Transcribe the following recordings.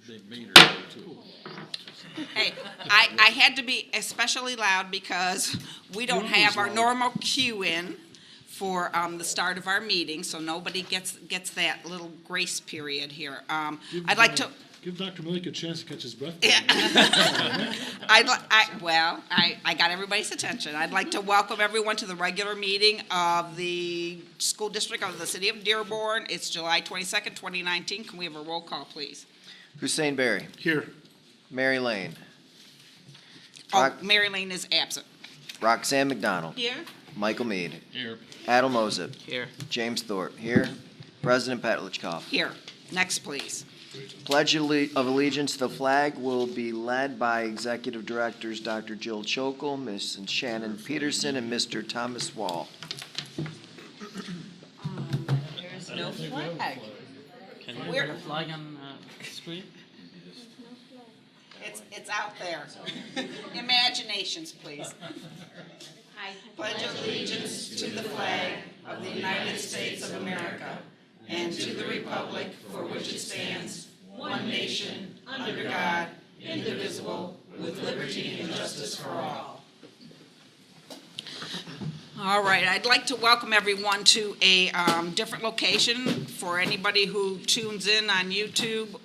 They made her too. Hey, I had to be especially loud because we don't have our normal cue in for the start of our meeting, so nobody gets that little grace period here. I'd like to. Give Dr. Malik a chance to catch his breath. Yeah. I got everybody's attention. I'd like to welcome everyone to the regular meeting of the school district of the city of Dearborn. It's July 22nd, 2019. Can we have a roll call, please? Hussein Berry. Here. Mary Lane. Oh, Mary Lane is absent. Roxanne McDonald. Here. Michael Mead. Here. Adel Mosip. Here. James Thorpe. Here. President Petlicoff. Here. Next, please. Pledge of allegiance to the flag will be led by Executive Directors Dr. Jill Chokel, Ms. Shannon Peterson, and Mr. Thomas Wall. There's no flag. Can you put a flag on the screen? It's out there. Imaginations, please. I pledge allegiance to the flag of the United States of America and to the republic for which it stands, one nation, under God, indivisible, with liberty and justice for all. All right, I'd like to welcome everyone to a different location. For anybody who tunes in on YouTube,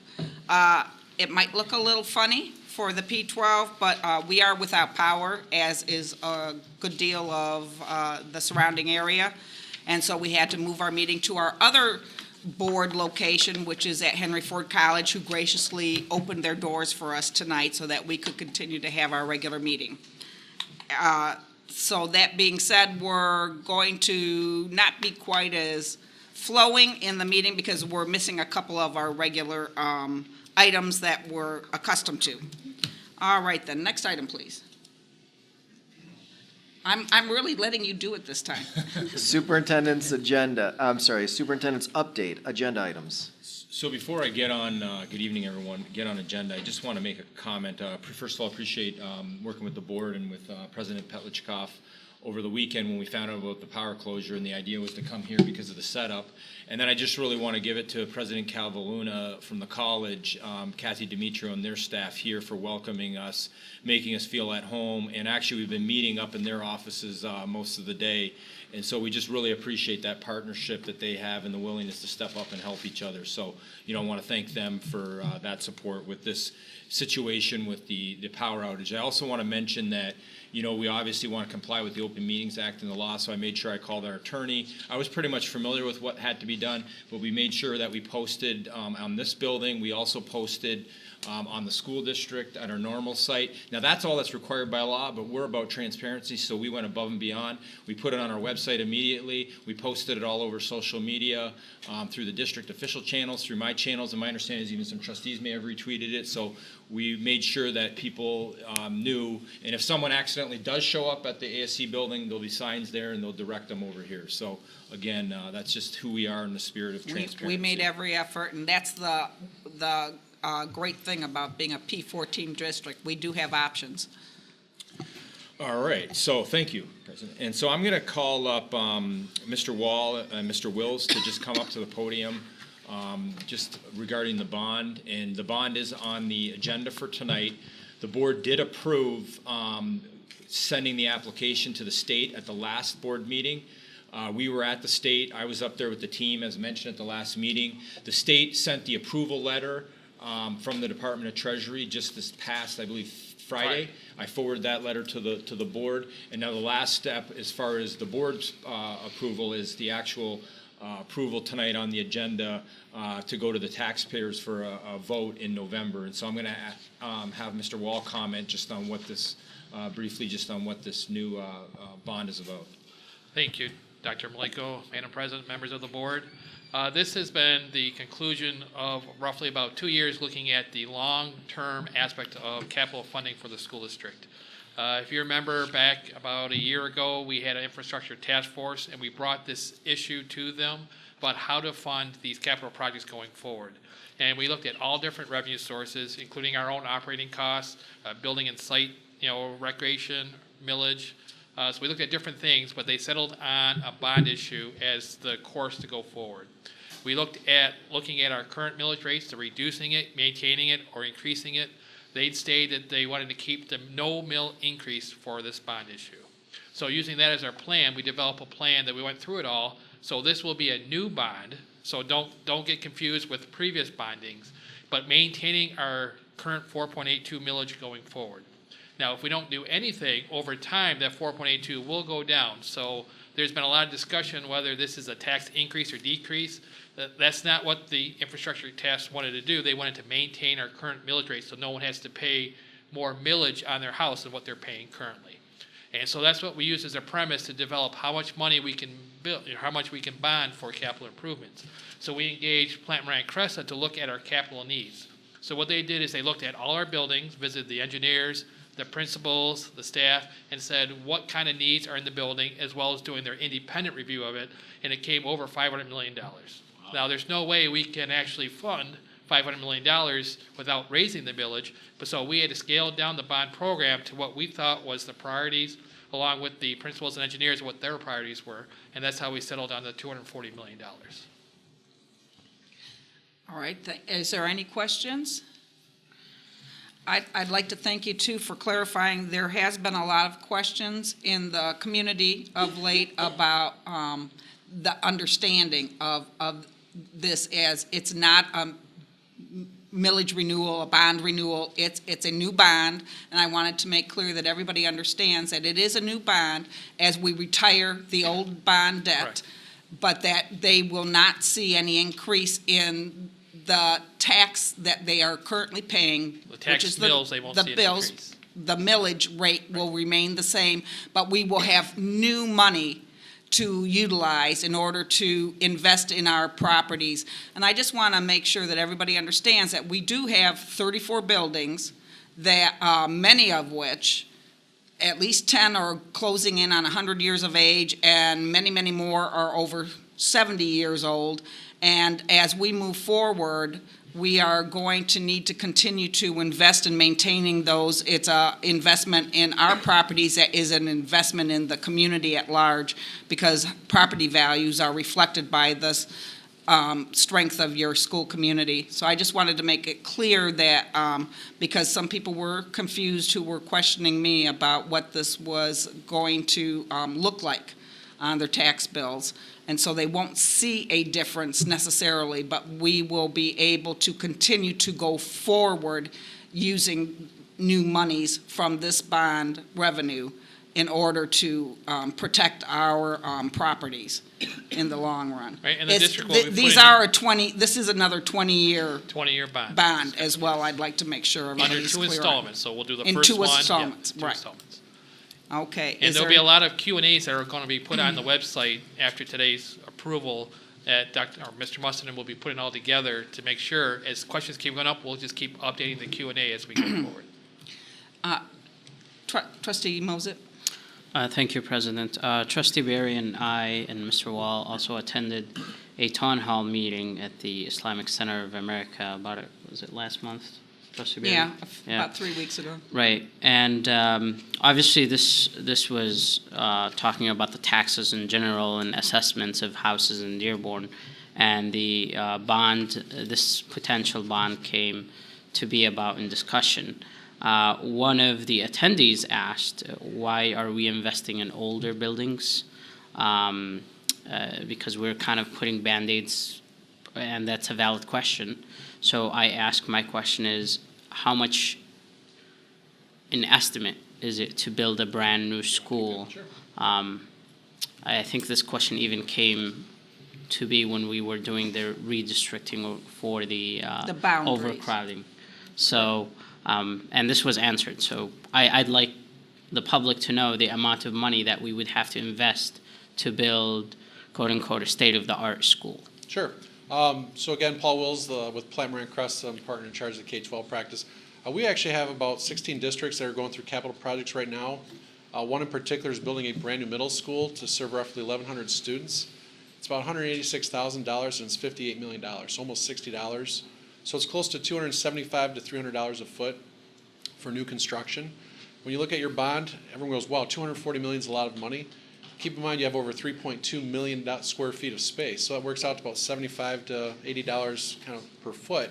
it might look a little funny for the P12, but we are without power, as is a good deal of the surrounding area. And so we had to move our meeting to our other board location, which is at Henry Ford College, who graciously opened their doors for us tonight so that we could continue to have our regular meeting. So that being said, we're going to not be quite as flowing in the meeting because we're missing a couple of our regular items that we're accustomed to. All right, then, next item, please. I'm really letting you do it this time. Superintendent's update, agenda items. So before I get on, good evening everyone, get on agenda, I just want to make a comment. First of all, I appreciate working with the board and with President Petlicoff over the weekend when we found out about the power closure, and the idea was to come here because of the setup. And then I just really want to give it to President Calvaluna from the college, Kathy Demetrio and their staff here for welcoming us, making us feel at home. And actually we've been meeting up in their offices most of the day. And so we just really appreciate that partnership that they have and the willingness to step up and help each other. So, I want to thank them for that support with this situation with the power outage. I also want to mention that, we obviously want to comply with the Open Meetings Act and the law, so I made sure I called our attorney. I was pretty much familiar with what had to be done, but we made sure that we posted on this building. We also posted on the school district at our normal site. Now that's all that's required by law, but we're about transparency, so we went above and beyond. We put it on our website immediately. We posted it all over social media, through the district official channels, through my channels, and my understanding is even some trustees may have retweeted it. So we made sure that people knew, and if someone accidentally does show up at the ASC building, there'll be signs there and they'll direct them over here. So again, that's just who we are in the spirit of transparency. We made every effort, and that's the great thing about being a P14 district. We do have options. All right, so thank you, President. And so I'm going to call up Mr. Wall and Mr. Wills to just come up to the podium just regarding the bond. And the bond is on the agenda for tonight. The board did approve sending the application to the state at the last board meeting. We were at the state. I was up there with the team, as mentioned at the last meeting. The state sent the approval letter from the Department of Treasury just this past, I believe, Friday. I forwarded that letter to the board, and now the last step, as far as the board's approval, is the actual approval tonight on the agenda to go to the taxpayers for a vote in November. And so I'm going to have Mr. Wall comment just on what this briefly, just on what this new bond is about. Thank you, Dr. Maliko, Madam President, members of the board. This has been the conclusion of roughly about 2 years looking at the long-term aspect of capital funding for the school district. If you remember back about a year ago, we had an infrastructure task force and we brought this issue to them about how to fund these capital projects going forward. And we looked at all different revenue sources, including our own operating costs, building and site, recreation, millage. So we looked at different things, but they settled on a bond issue as the course to go forward. We looking at our current millage rates, to reducing it, maintaining it, or increasing it. They'd stated they wanted to keep the no mill increase for this bond issue. So using that as our plan, we developed a plan that we went through it all. So this will be a new bond. So don't get confused with previous bondings, but maintaining our current 4.82 millage going forward. Now, if we don't do anything over time, that 4.82 will go down. So there's been a lot of discussion whether this is a tax increase or decrease. That's not what the infrastructure task wanted to do. They wanted to maintain our current millage rate so no one has to pay more millage on their house than what they're paying currently. And so that's what we use as a premise to develop how much money we can build, how much we can bond for capital improvements. So we engaged Plant Moran Cressa to look at our capital needs. So what they did is they looked at all our buildings, visited the engineers, the principals, the staff, and said what kind of needs are in the building, as well as doing their independent review of it, and it came over $500 million. Wow. Now, there's no way we can actually fund $500 million without raising the millage, but so we had to scale down the bond program to what we thought was the priorities, along with the principals and engineers, what their priorities were, and that's how we settled on the $240 million. All right, is there any questions? I'd like to thank you, too, for clarifying. There has been a lot of questions in the community of late about the understanding of this, as it's not a millage renewal, a bond renewal. It's a new bond, and I wanted to make clear that everybody understands that it is a new bond as we retire the old bond debt, Correct. but that they will not see any increase in the tax that they are currently paying. The tax which is bills, they won't the see an bills, increase. The millage rate will remain the same, but we will have new money to utilize in order to invest in our properties. And I just want to make sure that everybody understands that we do have 34 buildings, that many of which, at least 10 are closing in on 100 years of age, and many, many more are over 70 years old. And as we move forward, we are going to need to continue to invest in maintaining those. It's an investment in our properties that is an investment in the community at large, because property values are reflected by the strength of your school community. So I just wanted to make it clear that, because some people were confused who were questioning me about what this was going to look like on their tax bills. And so they won't see a difference necessarily, but we will be able to continue to go forward using new monies from this bond revenue in order to protect our properties in the long run. Right, and the It's- district will be These putting- are this is another 20-year 20-year bond. bond as well. I'd like to make sure Under everybody's two clear on. installments, so we'll do the In first two one. installments, two right. installments. Okay. And is there'll there- be a lot of Q&As that are going to be put on the website after today's approval that Mr. Mustonen will be putting all together to make sure, as questions keep going up, we'll just keep updating the Q&A as we go forward. Trustee Moses? Thank you, President. Trustee Berry and I and Mr. Wall also attended a town hall meeting at the Islamic Center of America was it last month? Trustee Berry? Yeah, Yeah. about 3 weeks ago. Right, and obviously this was talking about the taxes in general and assessments of houses in Dearborn, and the this potential bond came to be about in discussion. One of the attendees asked, why are we investing in older buildings? Because we're kind of putting Band-Aids, and that's a valid question. So I ask, my question is, how much an estimate is it to build a brand new school? Sure. I think this question even came to be when we were doing the redistricting for the boundaries. overcrowding. So, and this was answered. So I'd like the public to know the amount of money that we would have to invest to build, quote unquote, a state-of-the-art school. Sure. So again, Paul Wills with Plant Moran Cressa, I'm partner in charge of the K-12 practice. We actually have about 16 districts that are going through capital projects right now. One in particular is building a brand new middle school to serve roughly 1,100 students. It's about $186,000 and it's $58 million, so almost $60. So it's close to $275 to $300 a foot for new construction. When you look at your bond, everyone goes, wow, $240 million is a lot of money. Keep in mind, you have over 3.2 million square feet of space, so that works out to about $75 to $80 kind of per foot,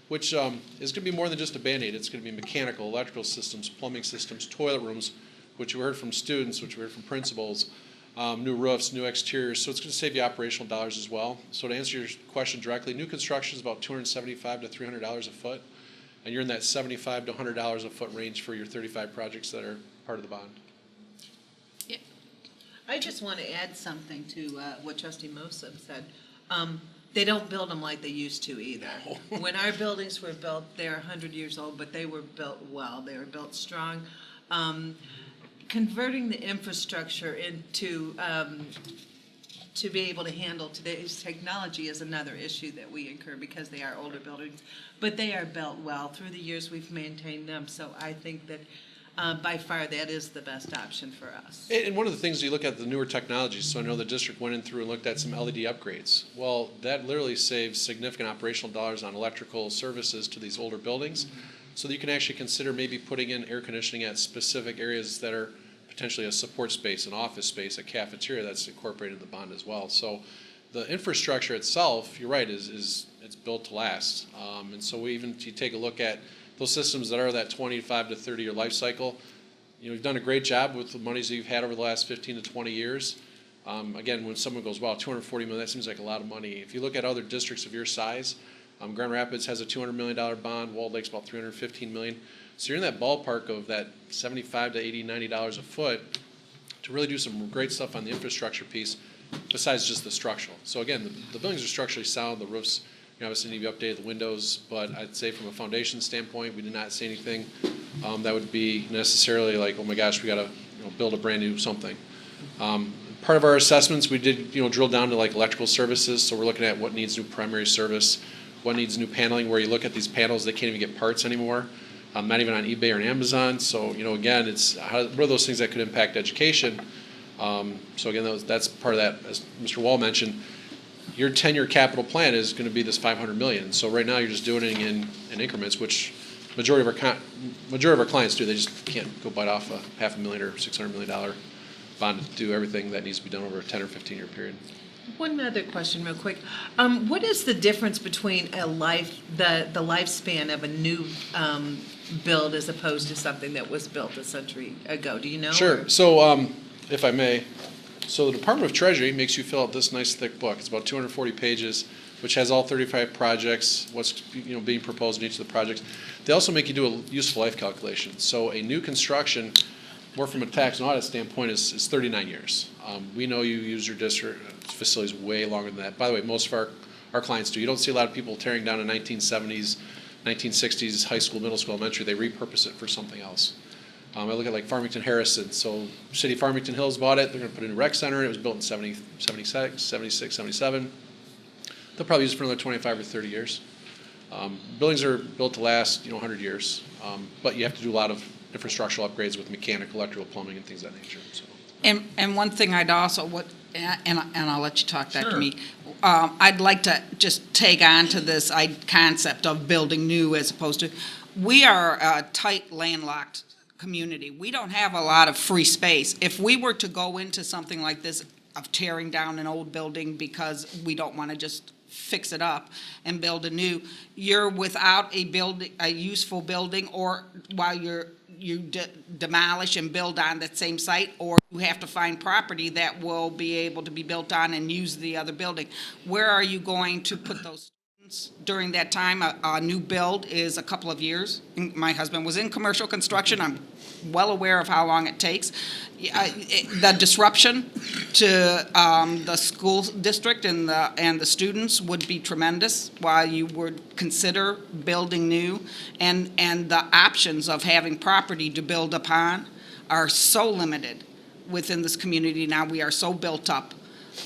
which is going to be more than just a Band-Aid. It's going to be mechanical, electrical systems, plumbing systems, toilet rooms, which we heard from students, which we heard from principals, new roofs, new exteriors, so it's going to save you operational dollars as well. So to answer your question directly, new construction is about $275 to $300 a foot, and you're in that $75 to $100 a foot range for your 35 projects that are part of the bond. I just want to add something to what Trustee Mosa said. They don't build them like they used to either. When our buildings were built, they're 100 years old, but they were built well. They were built strong. Converting the infrastructure into to be able to handle today's technology is another issue that we incur because they are older buildings, but they are built well. Through the years, we've maintained them, so I think that by far that is the best option for us. And one of the things you look at the newer technologies, so I know the district went in through and looked at some LED upgrades. Well, that literally saves significant operational dollars on electrical services to these older buildings, so that you can actually consider maybe putting in air conditioning at specific areas that are potentially a support space, an office space, a cafeteria that's incorporated in the bond as well. So the infrastructure itself, you're right, is it's built to last. And so you take a look at those systems that are that 25 to 30 year life cycle. You've done a great job with the monies that you've had over the last 15 to 20 years. Again, when someone goes, wow, $240 million, that seems like a lot of money. If you look at other districts of your size, Grand Rapids has a $200 million bond, Walled Lake's about $315 million. So you're in that ballpark of that $75 to $80, $90 a foot to really do some great stuff on the infrastructure piece besides just the structural. So again, the buildings are structurally sound, the roofs, obviously need to be updated, the windows, but I'd say from a foundation standpoint, we did not see anything that would be necessarily like, oh my gosh, we got to build a brand new something. Part of our assessments, we did drill down to like electrical services, so we're looking at what needs new primary service, what needs new paneling, where you look at these panels, they can't even get parts anymore, not even on eBay or Amazon. So again, it's what are those things that could impact education. So again, that's part of that, as Mr. Wall mentioned. Your 10-year capital plan is going to be this $500 million. So right now you're just doing it in increments, which majority of our clients do. They just can't go bite off a $500,000 or $600 million bond to do everything that needs to be done over a 10 or 15-year period. One other question real quick. What is the difference between the lifespan of a new build as opposed to something that was built a century ago? Do you know? Sure. So if I may, so the Department of Treasury makes you fill out this nice thick book. It's about 240 pages, which has all 35 projects, what's being proposed in each of the projects. They also make you do a useful life calculation. So a new construction, more from a tax and audit standpoint, is 39 years. We know you use your district facilities way longer than that. By the way, most of our clients do. You don't see a lot of people tearing down a 1970s, 1960s high school, middle school, elementary. They repurpose it for something else. I look at like Farmington Harrison. So City of Farmington Hills bought it. They're going to put it in a rec center. It was built in 76, 77. They'll probably use it for another 25 or 30 years. Buildings are built to last 100 years, but you have to do a lot of infrastructural upgrades with mechanical, electrical, plumbing, and things of that nature. So. And one thing I'd also and I'll let you talk, Dr. Meek. I'd like to just tag on to this concept of building new as opposed to. We are a tight, landlocked community. We don't have a lot of free space. If we were to go into something like this of tearing down an old building because we don't want to just fix it up and build a new, you're without a useful building, or while you demolish and build on that same site, or you have to find property that will be able to be built on and use the other building. Where are you going to put those students during that time? A new build is a couple of years. My husband was in commercial construction. I'm well aware of how long it takes. The disruption to the school district and the students would be tremendous while you would consider building new, and the options of having property to build upon are so limited within this community now. We are so built up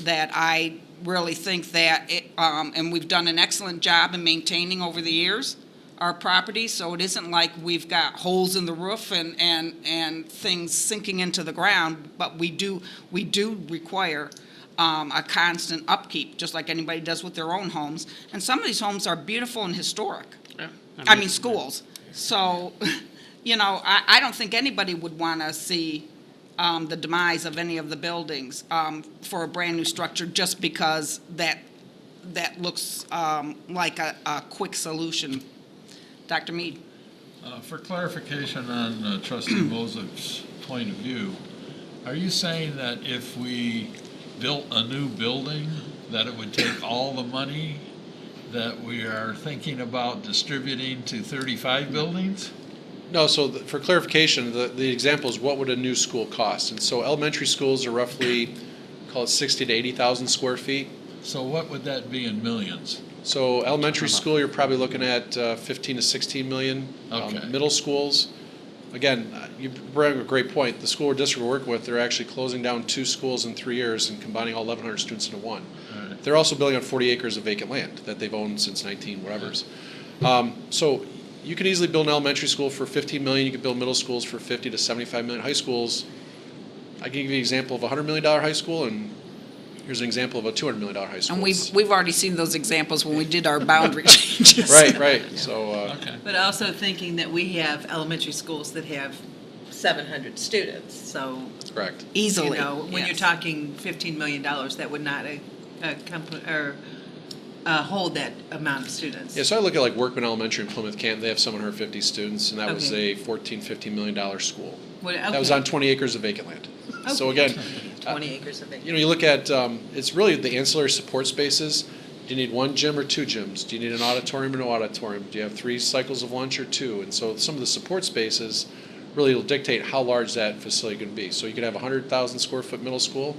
that I really think that and we've done an excellent job in maintaining over the years our property, so it isn't like we've got holes in the roof and things sinking into the ground, but we do require a constant upkeep, just like anybody does with their own homes. And some of these homes are beautiful and historic. Yeah, I mean schools. So, I don't think anybody would want to see the demise of any of the buildings for a brand-new structure, just because that looks like a quick solution. Dr. Mead? For clarification on trustee Mozek's point of view, are you saying that if we built a new building, that it would take all the money that we are thinking about distributing to 35 buildings? No, so for clarification, the example is what would a new school cost? And so elementary schools are roughly, call it 60 to 80,000 square feet. So what would that be in millions? So elementary school, you're probably looking at 15 to 16 million. Okay. Middle schools, again, you bring up a great point. The school or district we're working with, they're actually closing down 2 schools in 3 years and combining all 1,100 students into one. All right. They're also building on 40 acres of vacant land that they've owned since 19 whatevers. So you could easily build an elementary school for 15 million. You could build middle schools for 50 to 75 million. High schools, I can give you an example of a $100 million high school, and here's an example of a $200 million high school. And we've already seen those examples when we did our boundary changes. Right. So, Okay. But also thinking that we have elementary schools that have 700 students, so, correct. Easily, you know, when you're yes. talking $15 million, that would not hold that amount of students. Yeah, so I look at like Workman Elementary in Plymouth, Canton. They have 750 students, and that was Okay. a $14-15 million school. That was Okay. on 20 acres of vacant land. So Okay. again, 20 acres of vacant. you know, you look at, it's really the ancillary support spaces. Do you need 1 gym or 2 gyms? Do you need an auditorium or no auditorium? Do you have 3 cycles of lunch or 2? And so some of the support spaces really will dictate how large that facility can be. So you could have a 100,000 square foot middle school,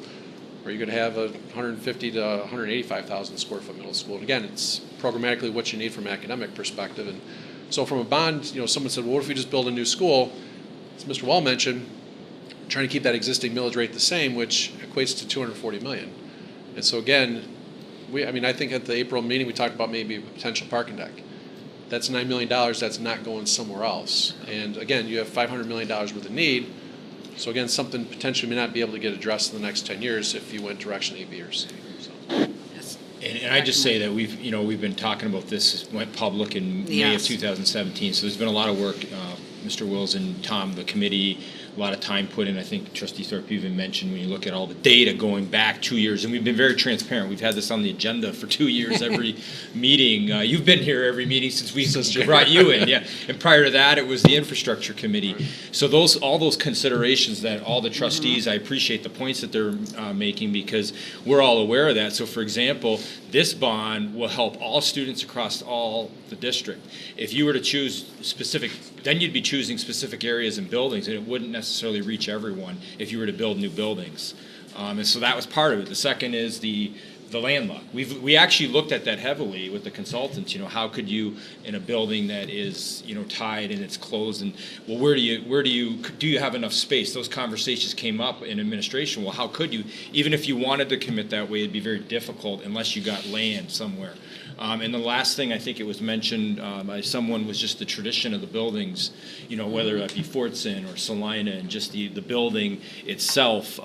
or you could have a 150 to 185,000 square foot middle school. And again, it's programmatically what you need from an academic perspective. And so from a bond, you know, someone said, well, what if we just build a new school? As Mr. Wall mentioned, trying to keep that existing millage rate the same, which equates to 240 million. And so again, I think at the April meeting, we talked about maybe a potential parking deck. That's $9 million that's not going somewhere else. And again, you have $500 million worth of need. So again, something potentially may not be able to get addressed in the next 10 years if you went direction A, B, or C. So. And I just say that we've been talking about this, went public in May of Yes. 2017, so there's been a lot of work, Mr. Wills and Tom, the committee, a lot of time put in. I think Trustee Thorpe even mentioned when you look at all the data going back 2 years, and we've been very transparent. We've had this on the agenda for 2 years, every meeting. You've been here every meeting since we brought you in, yeah. And prior to that, it was the infrastructure committee. So all those considerations that all the trustees, I appreciate the points that they're making, because we're all aware of that. So for example, this bond will help all students across all the district. If you were to choose specific, then you'd be choosing specific areas and buildings, and it wouldn't necessarily reach everyone if you were to build new buildings. And so that was part of it. The second is the land lock. We actually looked at that heavily with the consultants. You know, how could you, in a building that is, you know, tied and it's closed, and well, do you have enough space? Those conversations came up in administration. Well, how could you, even if you wanted to commit that way, it'd be very difficult unless you got land somewhere. And the last thing, I think it was mentioned by someone, was just the tradition of the buildings, you know, whether that be Fortson or Salina, and just the building itself.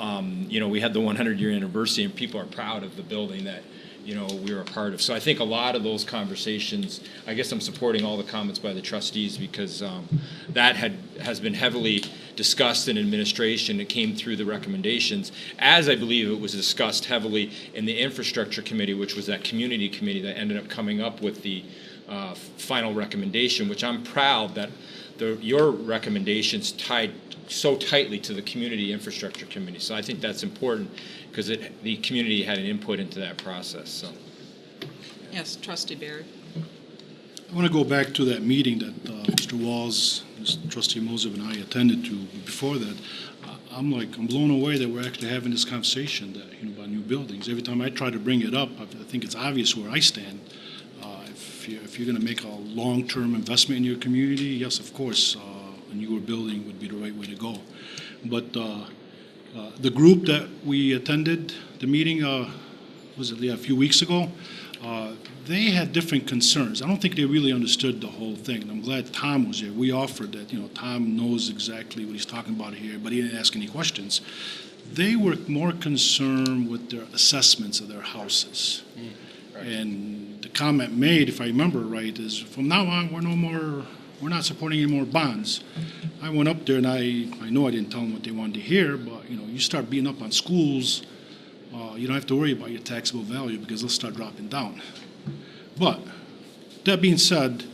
You know, we had the 100-year anniversary, and people are proud of the building that, you know, we were a part of. So I think a lot of those conversations, I guess I'm supporting all the comments by the trustees, because that has been heavily discussed in administration. It came through the recommendations, as I believe it was discussed heavily in the infrastructure committee, which was that community committee that ended up coming up with the final recommendation, which I'm proud that your recommendations tied so tightly to the community infrastructure committee. So I think that's important, because the community had an input into that process. So. Yes, Trustee Barry. I want to go back to that meeting that Mr. Walls, Trustee Moses, and I attended to. Before that, I'm blown away that we're actually having this conversation that, you know, about new buildings. Every time I try to bring it up, I think it's obvious where I stand. If you're going to make a long-term investment in your community, yes, of course, a newer building would be the right way to go. But the group that we attended the meeting, a few weeks ago, they had different concerns. I don't think they really understood the whole thing. And I'm glad Tom was there. We offered that, you know, Tom knows exactly what he's talking about here, but he didn't ask any questions. They were more concerned with their assessments of their houses. Right. And the comment made, if I remember right, is from now on, we're no more we're not supporting any more bonds. I went up there and I know I didn't tell them what they wanted to hear, but, you start beating up on schools, you don't have to worry about your taxable value because they'll start dropping down. But, that being said,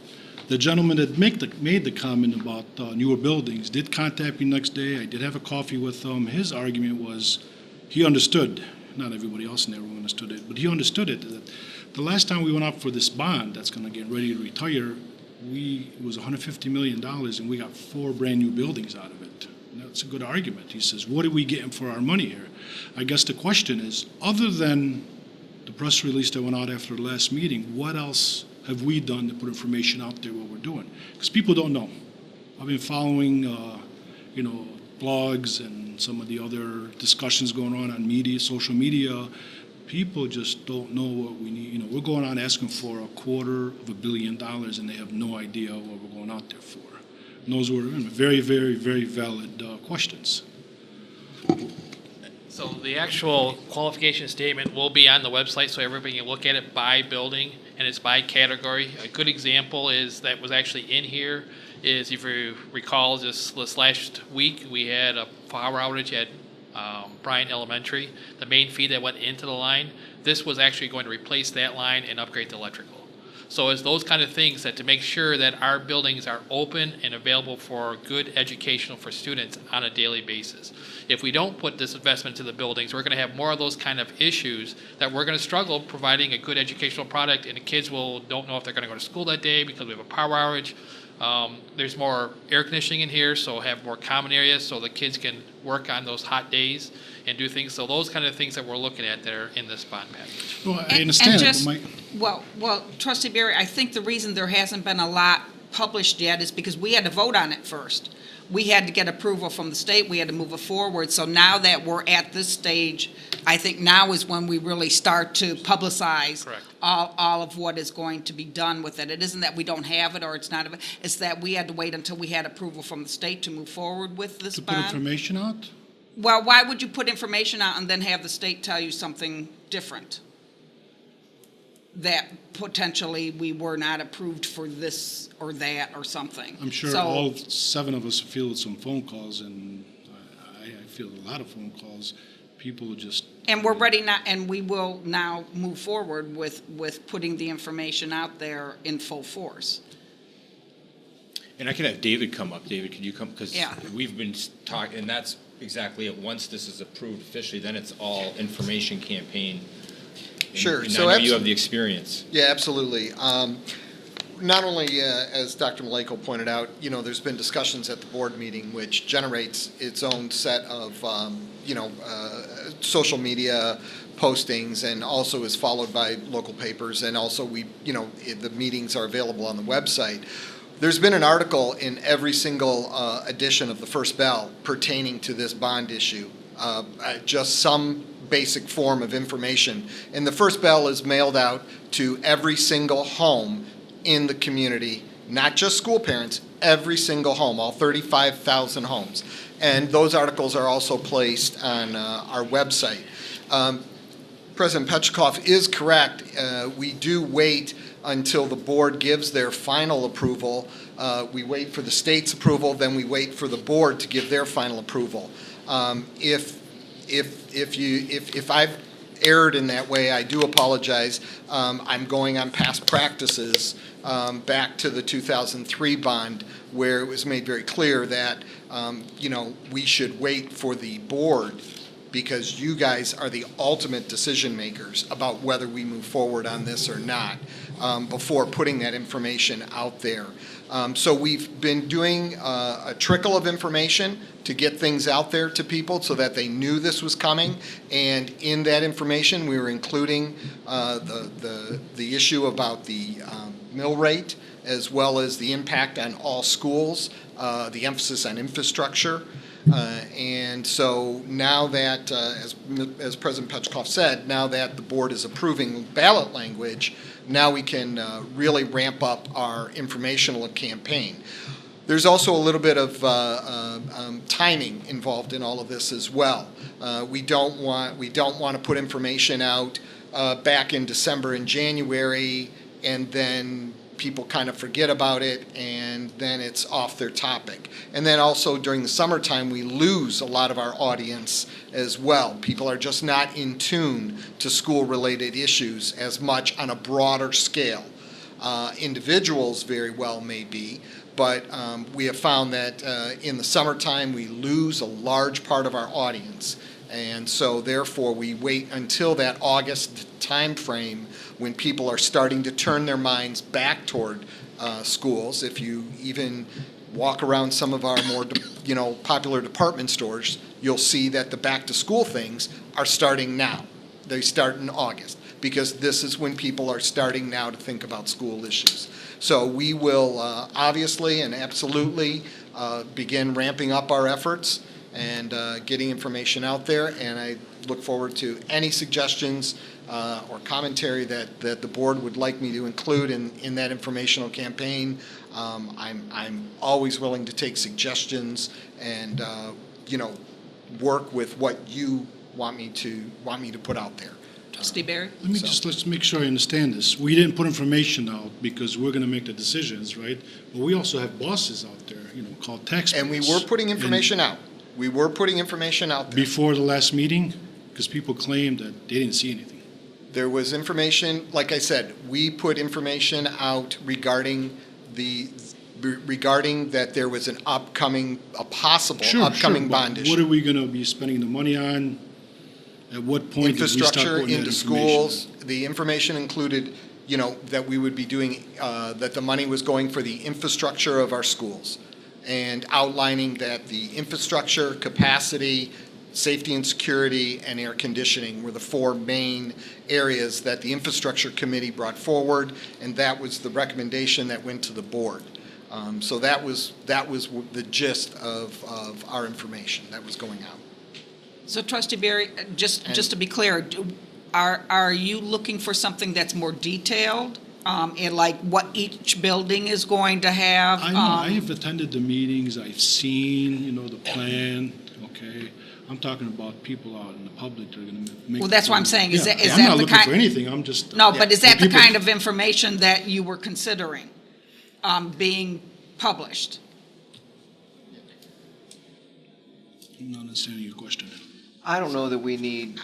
the gentleman that made the comment about newer buildings did contact me next day. I did have a coffee with him. His argument was he understood, not everybody else in the room understood it, but he understood it, that the last time we went out for this bond that's going to get ready to retire, it was $150 million, and we got 4 brand-new buildings out of it. And that's a good argument. He says, what are we getting for our money here? I guess the question is, other than the press release that went out after the last meeting, what else have we done to put information out there what we're doing? Because people don't know. I've been following, blogs and some of the other discussions going on media, social media. People just don't know what we need. We're going on asking for $250 million, and they have no idea what we're going out there for. And those were very, very, very valid questions. So the actual qualification statement will be on the website, so everybody can look at it by building, and it's by category. A good example is that was actually in here is, if you recall, just this last week, we had a power outage at Bryan Elementary. The main feed that went into the line, this was actually going to replace that line and upgrade the electrical. So it's those kind of things that to make sure that our buildings are open and available for good educational for students on a daily basis. If we don't put this investment into the buildings, we're going to have more of those kind of issues that we're going to struggle providing a good educational product, and the kids don't know if they're going to go to school that day because we have a power outage. There's more air conditioning in here, so have more common areas so the kids can work on those hot days and do things. So those kind of things that we're looking at that are in this bond package. Well, I And understand it, just- but Well, Trustee Barry, I think the reason there hasn't been a lot published yet is because we had to vote on it first. We had to get approval from the state, we had to move it forward. So now that we're at this stage, I think now is when we really start to publicize Correct. all of what is going to be done with it. It isn't that we don't have it or it's not, it's that we had to wait until we had approval from the state to move forward with this to put bond. information out? Well, why would you put information out and then have the state tell you something different? That potentially we were not approved for this or that or something. I'm sure So- all 7 of us fielded some phone calls, and I fielded a lot of phone calls. People just. And we're ready now, and we will now move forward with putting the information out there in full force. And I can have David come up. David, could you come? Because Yeah. we've been talking, and that's exactly it. Once this is approved officially, then it's all information campaign. And- Sure. And So I know you have the experience. Yeah, absolutely. Not only, as Dr. Maleko pointed out, there's been discussions at the board meeting which generates its own set of, social media postings, and also is followed by local papers, and also the meetings are available on the website. There's been an article in every single edition of the First Bell pertaining to this bond issue, just some basic form of information. And the First Bell is mailed out to every single home in the community, not just school parents, every single home, all 35,000 homes. And those articles are also placed on our website. President Petchikoff is correct. We do wait until the board gives their final approval. We wait for the state's approval, then we wait for the board to give their final approval. If I've erred in that way, I do apologize. I'm going on past practices back to the 2003 bond, where it was made very clear that we should wait for the board, because you guys are the ultimate decision makers about whether we move forward on this or not, before putting that information out there. So we've been doing a trickle of information to get things out there to people so that they knew this was coming. And in that information, we were including the issue about the mill rate, as well as the impact on all schools, the emphasis on infrastructure. And so now that, as President Petchikoff said, now that the board is approving ballot language, now we can really ramp up our informational campaign. There's also a little bit of timing involved in all of this as well. We don't want to put information out back in December and January, and then people kind of forget about it, and then it's off their topic. And then also during the summertime, we lose a lot of our audience as well. People are just not in tune to school-related issues as much on a broader scale. Individuals very well may be, but we have found that in the summertime, we lose a large part of our audience. And so therefore, we wait until that August timeframe when people are starting to turn their minds back toward schools. If you even walk around some of our more, popular department stores, you'll see that the back-to-school things are starting now. They start in August, because this is when people are starting now to think about school issues. So we will obviously and absolutely begin ramping up our efforts and getting information out there, and I look forward to any suggestions or commentary that the board would like me to include in that informational campaign. I'm always willing to take suggestions and work with what you want me to put out there. Trustee Barry? Let's make sure I understand this. We didn't put information out because we're going to make the decisions, right? But we also have bosses out there, called taxpayers. And we were putting information out. We were putting information out there. Before the last meeting, because people claimed that they didn't see anything. There was information, like I said, we put information out regarding that there was a possible upcoming bond issue. What are we going to be spending the money on? At what point did we start Infrastructure putting that into information schools. The information included, that we would be doing, that the money was going for the infrastructure of our schools, and outlining that the infrastructure, capacity, safety and security, and air conditioning were the four main areas that the infrastructure committee brought forward, and that was the recommendation that went to the board. So that was the gist of our information that was going out. So Trustee Barry, just to be clear, are you looking for something that's more detailed? In like what each building is going to have? I know, I have attended the meetings, I've seen, the plan, okay? I'm talking about people out in the public that are going to make. Well, that's what I'm saying. Is Yeah, that I'm not the looking kind? for anything, I'm just. No, but is that the people- kind of information that you were considering being published? I'm not understanding your question. I don't know that we need,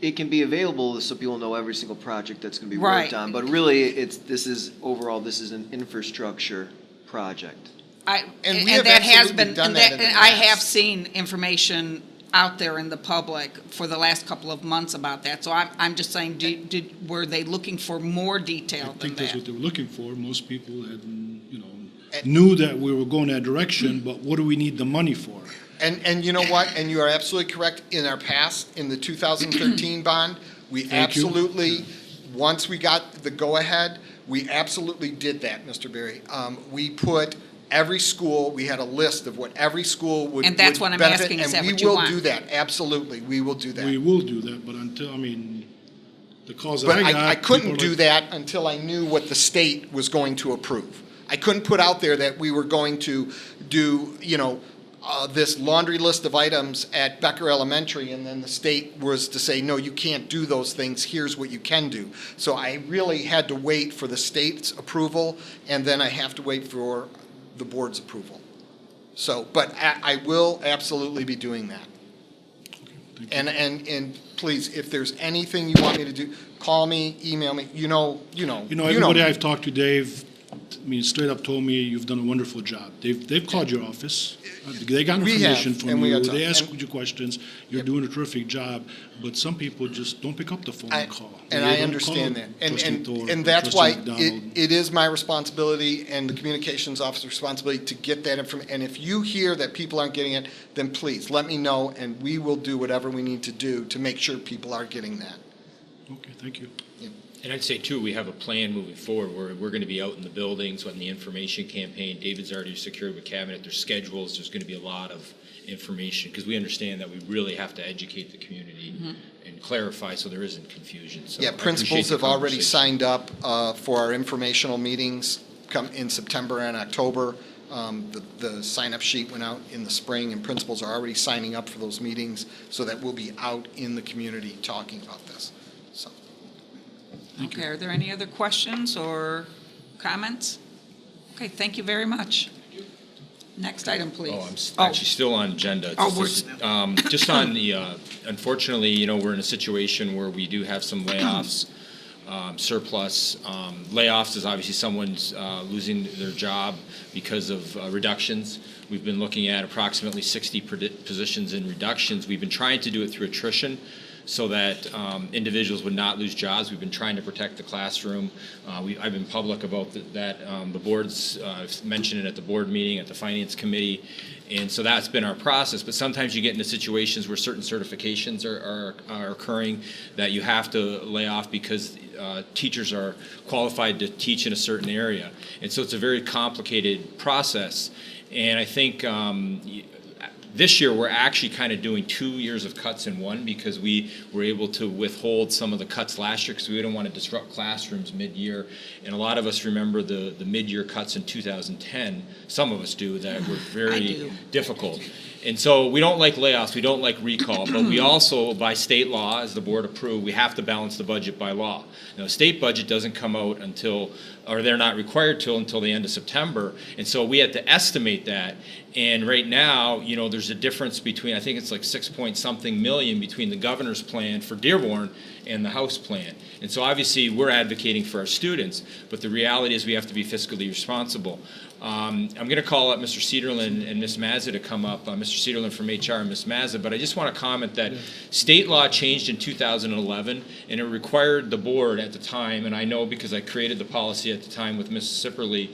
it can be available so people know every single project that's going to be worked Right. on, but really, this is an infrastructure project. And we have that has absolutely been, done and that in the and I past. have seen information out there in the public for the last couple of months about that. So I'm just saying, were they looking for more I detail than think that's that? what they were looking for. Most people had, knew that we were going that direction, but what do we need the money for? And you know what? And you are absolutely correct. In our past, in the 2013 bond, we Thank you. absolutely, once we got the go-ahead, we absolutely did that, Mr. Berry. We put every school, we had a list of what every school would And that's what I'm benefit, asking, is and that what you want? we will do that, absolutely. We will do that. We will do that, but until, the calls that But I got. I couldn't people do like- that until I knew what the state was going to approve. I couldn't put out there that we were going to do, this laundry list of items at Becker Elementary, and then the state was to say, no, you can't do those things, here's what you can do. So I really had to wait for the state's approval, and then I have to wait for the board's approval. So, but I will absolutely be doing that. And please, if there's anything you want me to do, call me, email me, Everybody I've talked to, Dave, straight up told me you've done a wonderful job. They've called your office. They got We have, information from and we you. got to- They asked and- you questions. You're doing a terrific job, but some people just don't pick up the phone and call. And They I don't understand call that. Trustee Thorpe or And that's Trustee why McDonald. it is my responsibility and the communications officer's responsibility to get that information. And if you hear that people aren't getting it, then please let me know, and we will do whatever we need to do to make sure people are getting that. Okay, thank you. And I'd say too, we have a plan moving forward where we're going to be out in the buildings on the information campaign. David's already secured with cabinet their schedules. There's going to be a lot of information because we understand that we really have to educate the community and clarify so there isn't confusion. So I Yeah, appreciate principals the have already conversation. signed up for our informational meetings come in September and October. The sign-up sheet went out in the spring, and principals are already signing up for those meetings so that we'll be out in the community talking about this. So. Okay, are there any other questions or Comments? Okay, thank you very much. Next item, please. Oh, actually still on agenda. Oh, Just on the, unfortunately, you know, we're in a situation where we do have some layoffs, surplus. Layoffs is obviously someone's losing their job because of reductions. We've been looking at approximately 60 positions in reductions. We've been trying to do it through attrition so that individuals would not lose jobs. We've been trying to protect the classroom. I've been public about that. The boards mentioned it at the board meeting, at the finance committee, and so that's been our process. But sometimes you get into situations where certain certifications are occurring that you have to lay off because teachers are qualified to teach in a certain area. And so it's a very complicated process. And I think this year, we're actually kind of doing 2 years of cuts in one because we were able to withhold some of the cuts last year because we didn't want to disrupt classrooms mid-year. And a lot of us remember the mid-year cuts in 2010. Some of us do, that were very difficult. And so we don't like layoffs, we don't like recall, but we also, by state law, as the board approved, we have to balance the budget by law. Now, the state budget doesn't come out until, or they're not required to until the end of September, and so we had to estimate that. And right now, you know, there's a difference between, I think it's like 6-point-something million between the governor's plan for Dearborn and the House plan. And so obviously, we're advocating for our students, but the reality is we have to be fiscally responsible. I'm going to call up Mr. Cederlin and Ms. Mazza to come up, Mr. Cederlin from HR and Ms. Mazza, but I just want to comment that state law changed in 2011, and it required the board at the time, and I know because I created the policy at the time with Ms. Sipperly,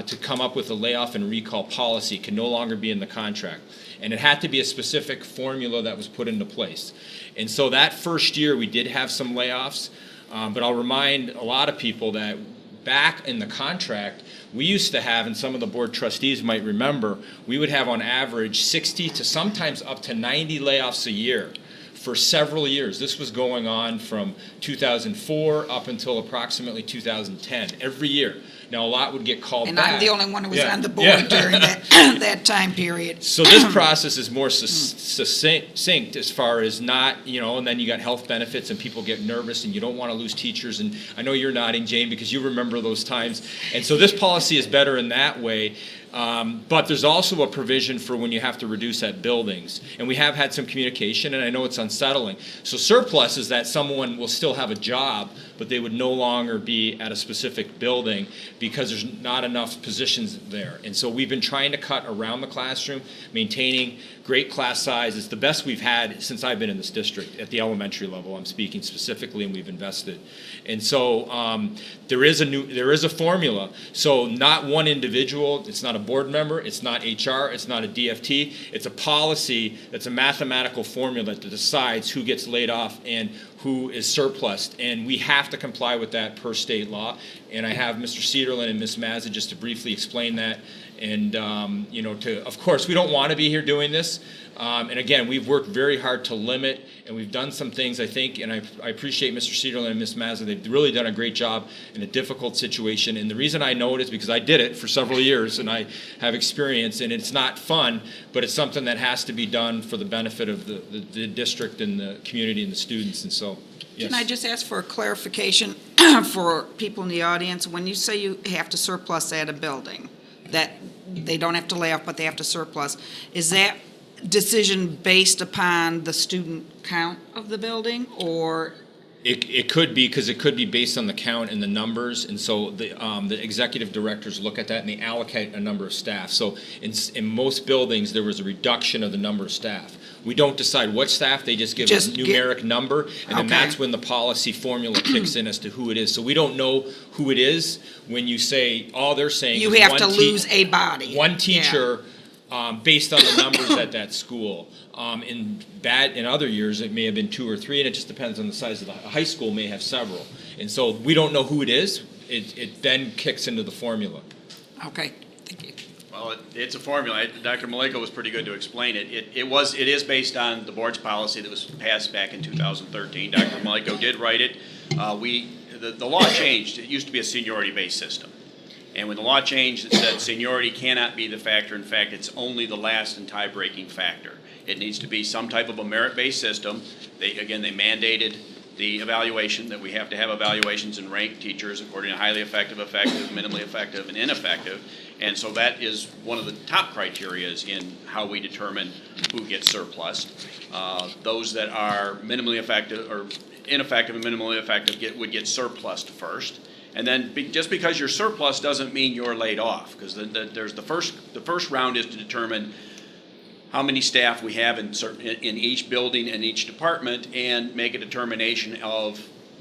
to come up with a layoff and recall policy. It can no longer be in the contract. And it had to be a specific formula that was put into place. And so that first year, we did have some layoffs, but I'll remind a lot of people that back in the contract, we used to have, and some of the board trustees might remember, we would have on average 60 to sometimes up to 90 layoffs a year for several years. This was going on from 2004 up until approximately 2010, every year. Now, a lot would get called And back. I'm the only one who was Yeah. on the board Yeah. during that time period. So this process is more succinct as far as not, you know, and then you got health benefits and people get nervous and you don't want to lose teachers. And I know you're nodding, Jane, because you remember those times. And so this policy is better in that way. But there's also a provision for when you have to reduce at buildings. And we have had some communication, and I know it's unsettling. So surplus is that someone will still have a job, but they would no longer be at a specific building because there's not enough positions there. And so we've been trying to cut around the classroom, maintaining great class size. It's the best we've had since I've been in this district at the elementary level. I'm speaking specifically, and we've invested. And so there is a formula. So not one individual. It's not a board member. It's not HR. It's not a DFT. It's a policy that's a mathematical formula that decides who gets laid off and who is surplused. And we have to comply with that per state law. And I have Mr. Cederlin and Ms. Mazza just to briefly explain that. And, you know, of course, we don't want to be here doing this. And again, we've worked very hard to limit, and we've done some things, I think, and I appreciate Mr. Cederlin and Ms. Mazza. They've really done a great job in a difficult situation. And the reason I know it is because I did it for several years, and I have experience, and it's not fun, but it's something that has to be done for the benefit of the district and the community and the students. And so, yes. Can I just ask for a clarification for people in the audience? When you say you have to surplus at a building, that they don't have to lay off, but they have to surplus, is that decision based upon the student count of the building, or? It could be, because it could be based on the count and the numbers, and so the executive directors look at that and they allocate a number of staff. So in most buildings, there was a reduction of the number of staff. We don't decide what staff, they just give a numeric number, and then that's when the policy formula kicks in as to who it is. So we don't know who it is when you say, all they're saying You is have to lose a body. one teacher, based on the numbers at that school. In other years, it may have been 2 or 3, and it just depends on the size of the high school may have several. And so we don't know who it is. It then kicks into the formula. Okay, thank you. Well, it's a formula. Dr. Maleko was pretty good to explain it. It is based on the board's policy that was passed back in 2013. Dr. Maleko did write it. The law changed. It used to be a seniority-based system. And when the law changed, it said seniority cannot be the factor. In fact, it's only the last and tie-breaking factor. It needs to be some type of a merit-based system. They mandated the evaluation, that we have to have evaluations and rank teachers according to highly effective, effective, minimally effective, and ineffective. And so that is one of the top criteria in how we determine who gets surplus. Those that are minimally effective or ineffective and minimally effective would get surplused first. And then just because you're surplus doesn't mean you're laid off, because there's the first round is to determine how many staff we have in each building and each department, and make a determination of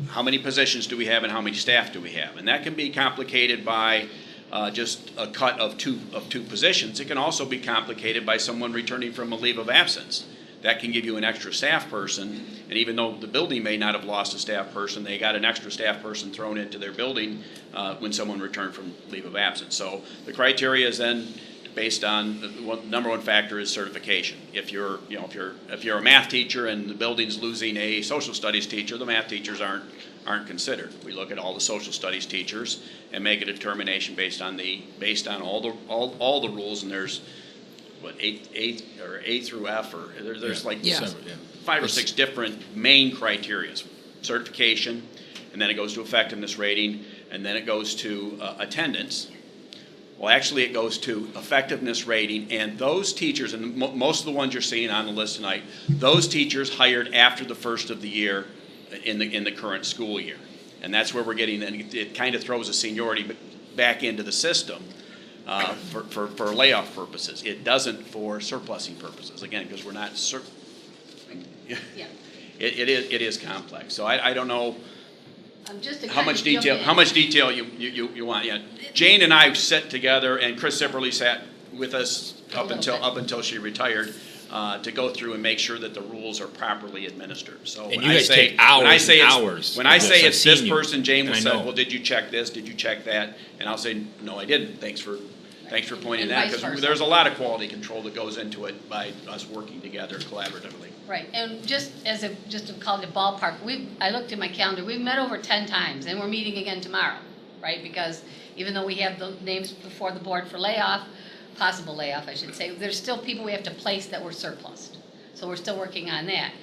how many positions do we have and how many staff do we have. And that can be complicated by just a cut of two positions. It can also be complicated by someone returning from a leave of absence. That can give you an extra staff person, and even though the building may not have lost a staff person, they got an extra staff person thrown into their building when someone returned from leave of absence. So the criteria is then based on the number one factor is certification. If you're a math teacher and the building's losing a social studies teacher, the math teachers aren't considered. We look at all the social studies teachers and make a determination based on all the rules, and there's what A through F, or there's like 5 or 6 different main criterias. Certification, and then it goes to effectiveness rating, and then it goes to attendance. Well, actually, it goes to effectiveness rating, and those teachers, and most of the ones you're seeing on the list tonight, those teachers hired after the first of the year in the current school year. And that's where we're getting, and it kind of throws a seniority back into the system for layoff purposes. It doesn't for surplusing purposes, again, because we're not it is complex. So I don't know how much detail you want. Yeah, Jane and I sat together, and Chris Zipperly sat with us up until she retired to go through and make sure that the rules are properly administered. So and you guys take hours and hours. When I say it's this person, Jane will say, "Well, did you check this? Did you check that?" And I'll say, "No, I didn't. Thanks for pointing that," because there's a lot of quality control that goes into it by us working together collaboratively. Right, and just to call it a ballpark, I looked at my calendar, we've met over 10 times, and we're meeting again tomorrow, right? Because even though we have the names before the board for possible layoff, I should say, there's still people we have to place that were surplused. So we're still working on that.